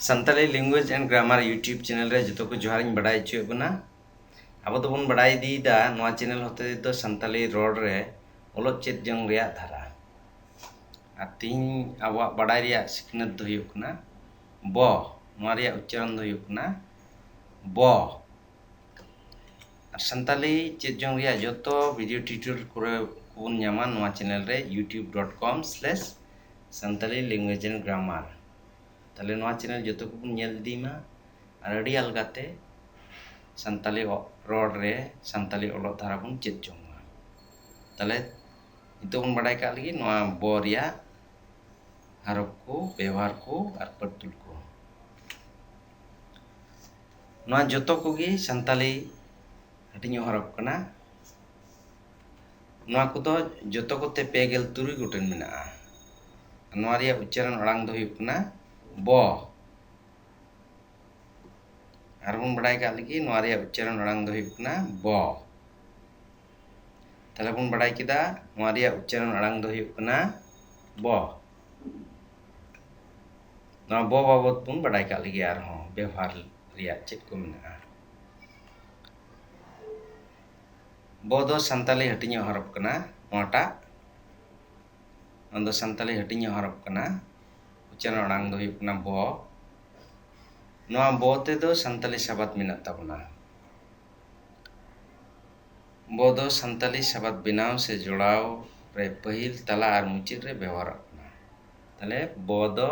Santali Language and Grammar YouTube channel re joto ko johar ᱤᱧ ᱵᱟᱰᱟᱭ ᱦᱚᱪᱚᱭᱮᱫ ᱵᱚᱱᱟ ᱟᱵᱚ ᱫᱚᱵᱚᱱ ᱵᱟᱰᱟᱭ ᱤᱫᱤᱭᱮᱫᱟ ᱱᱚᱣᱟ ᱪᱮᱱᱮᱞ ᱦᱚᱛᱮ ᱛᱮᱫᱚ ᱥᱟᱱᱛᱟᱞᱤ ᱨᱚᱲ ᱨᱮ ᱚᱞᱚᱜ ᱪᱮᱫ ᱡᱚᱝ ᱨᱮᱭᱟᱜ ধারা ᱟᱨ ᱛᱤᱦᱤᱧ ᱟᱵᱚᱣᱟᱜ ᱵᱟᱰᱟᱭ ᱨᱮᱭᱟᱜ ᱥᱤᱠᱷᱱᱟᱹᱛ ᱫᱚ ᱦᱩᱭᱩᱜ ᱠᱟᱱᱟ ᱵᱚ ᱱᱚᱣᱟ ᱨᱮᱭᱟᱜ ᱩচ্ᱪᱟᱨᱚᱱ ᱫᱚ ᱦᱩᱭᱩᱜ ᱠᱟᱱᱟ ᱵᱚ ᱟᱨ ᱥᱟᱱᱛᱟᱞᱤ ᱪᱮᱫ ᱡᱚᱝ ᱨᱮᱭᱟᱜ ᱡᱚᱛᱚ ᱵᱷᱤᱰᱤᱭᱳ ᱴᱤউᱴᱳরিয়াল ᱠᱚᱨᱮ bun ᱧᱟᱢᱟ ᱱᱚᱣᱟ ᱪᱮᱱᱮᱞ ᱨᱮ youtube.com/santali language and grammar তাহলে নয়া চ্যানেল যত কোন ñel দিমা আর আড়ি আলগাতে সান্তালি রড রে সান্তালি অলক ধারা বন চেত জংমা তাহলে নিতো বন বাড়াই কা লাগি নয়া বরিয়া হারফ को ব্যবহার को আর পড়তুল को নয়া যত কোগি সান্তালি হাটিño হরফ কানা নয়া কোদো যত কোতে পেগেল তুরি গোটেন মেনাআ নয়া রিয়া উচ্চারণ আড়াং দো হুᱭᱩᱜ ᱠᱟᱱᱟ ᱵᱚ ᱟᱨ ᱵᱚᱱ ᱵᱟᱰᱟᱭ ᱠᱟᱜ ᱞᱟᱹᱜᱤᱫ ᱱᱚᱣᱟ ᱨᱮᱭᱟᱜ ᱩচ্ᱪᱟᱨᱚᱱ ᱟᱲᱟᱝ ᱫᱚ ᱦᱩᱭᱩᱜ ᱠᱟᱱᱟ ᱵᱚ তাহলে বন বাড়াই কেদা নয়া রিয়া উচ্চারণ আড়াং দো হুᱭᱩᱜ ᱠᱟᱱᱟ ᱵᱚ নয়া ᱵᱚ বাবদ বন বাড়াই ᱠᱟᱜ ᱞᱟᱹᱜᱤᱫ ᱟᱨᱦᱚᱸ ব্যবহার রিয়া ᱪᱮᱫ ᱠᱚ ᱢᱮᱱᱟᱜᱼᱟ ᱵᱚ ᱫᱚ ᱥᱟᱱᱛᱟᱞᱤ ᱦᱟᱹᱴᱤᱧᱚᱜ ᱦᱚᱨᱚᱯ ᱠᱟᱱᱟ ᱱᱚᱣᱟᱴᱟᱜ ᱚᱱᱟ ᱫᱚ ᱥᱟᱱᱛᱟᱞᱤ ᱦᱟᱹᱴᱤᱧᱚᱜ ᱦᱚᱨᱚᱯ ᱠᱟᱱᱟ উচ্চারণ আড়াং দো হুᱭᱩᱜ ᱠᱟᱱᱟ ᱵᱚ नवा बो ते दो संताली शब्द मेना ताबना बो दो संताली शब्द बनाव से जोड़ाव रे पहिल तला और मुचाद रे व्यवहार कना ताले बो दो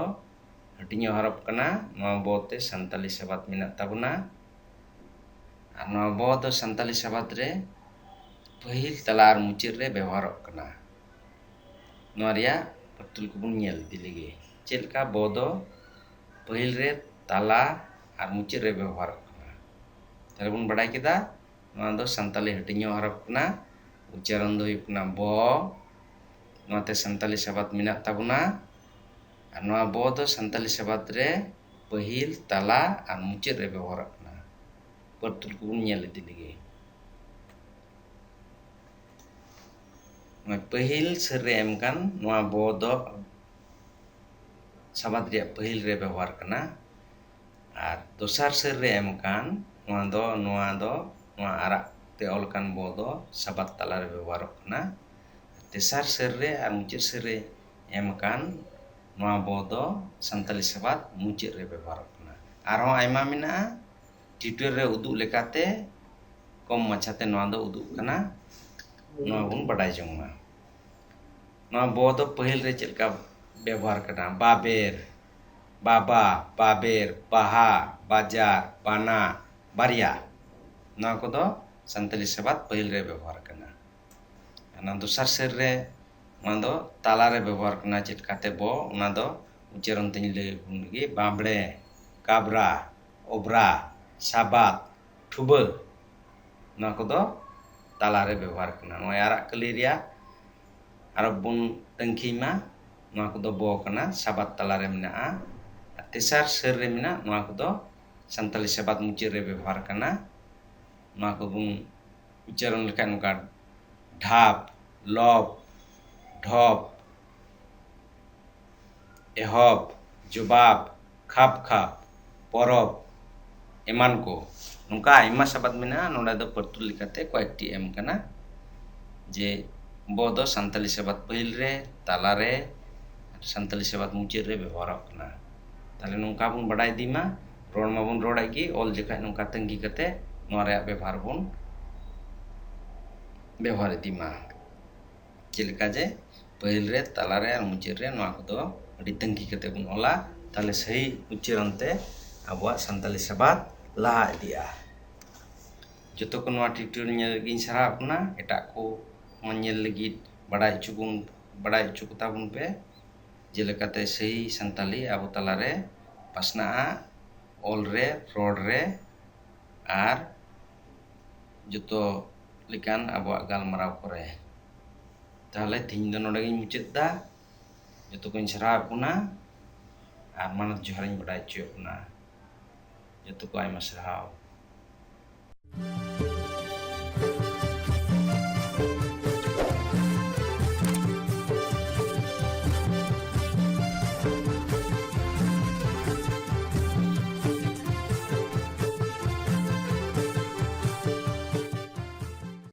हटिño हरफ कना नवा बो ते संताली शब्द मेना ताबना और नवा बो दो संताली शब्द रे पहिल तला और मुचाद रे व्यवहार कना नवा रिया पतुल को बन ñel दी लगे चेलका बो दो पहिल रे ताला और मुचाद रे व्यवहार कना ताले बन बड़ाई केदा नवा दो संताली हटिño हरफ कना उच्चारण दो हुᱭᱩᱜ कना बो नवाते संताली शब्द मेना ताबना और नवा बो दो संताली शब्द रे पहिल ताला और मुचाद रे व्यवहार कना परतुल को बन ñel इदी लगे पहिल सर रे एम कान नवा बो दो शब्द रे पहिल रे व्यवहार कना और दोसार सर रे एम कान नवा आरा ते ऑल कान बो दो शब्द तला रे व्यवहार कना तेसार सर रे और मुचाद सर रे एम कान नवा बो दो संताली शब्द मुचाद रे व्यवहार कना आरो आयमा मेना टिटुर रे उदुग लेकाते कम माछाते नवा दो उदुग कना नवा बन बडाई जंगमा नवा बो दो पहिल रे चेलका व्यवहार कना बाबेर बाबा बाबेर बाहा बाजार बाना बारिया नवा को दो संताली शब्द पहिल रे व्यवहार कना ना दोसार सर रे नवा दो ताला रे व्यवहार कना चेलकाते बो ना दो उच्चारण तिन ले बुनगी बाबड़े काबरा ओबरा साबात ठुबा नवा को दो ताला रे व्यवहार कना नवा आरा कली रिया आरो बुन तंखीमा नवा को दो बो कना साबात ताला रे मेनाआ तेसार सर रे मेना नवा को दो संताली शब्द मुचाद रे व्यवहार कना नवा को बुन उच्चारण लेखा नुका ढाप लप ढप एहब जवाब खाप खाप परब एमान को नुका आयमा शब्द मेना नोडा दो परतुल लेकाते कयेकटी एम कना जे बो दो संताली शब्द पहिल रे ताला रे संताली शब्द मुचाद रे व्यवहार कना ताले नुका बन बडाई दीमा रोड मा बन रोड आगी ऑल जखा नुका तंगी कते नोआ रे व्यवहार बन व्यवहार दीमा चेलका जे पहिल रे ताला रे और मुचाद रे नोआ को दो अडी तंगी कते बन ओला ताले सही उच्चारण ते आबवा संताली शब्द लाहा इदिया जतो को नोआ ट्यूटोरियल ñel गिन सरा अपना एटा को ñel लगी बडाई चुकु ताबुन पे जेलेकाते सही संताली आबो ताला रे पासनाआ ऑल रे रोड रे आर जतो लेकान आबवा गालमाराव करे ताहले थिन दो नोडे गिन मुचाद दा जतो को सरा अपना आर मानत जोहारिन बडाई चुयपना जतो को आयमा सराव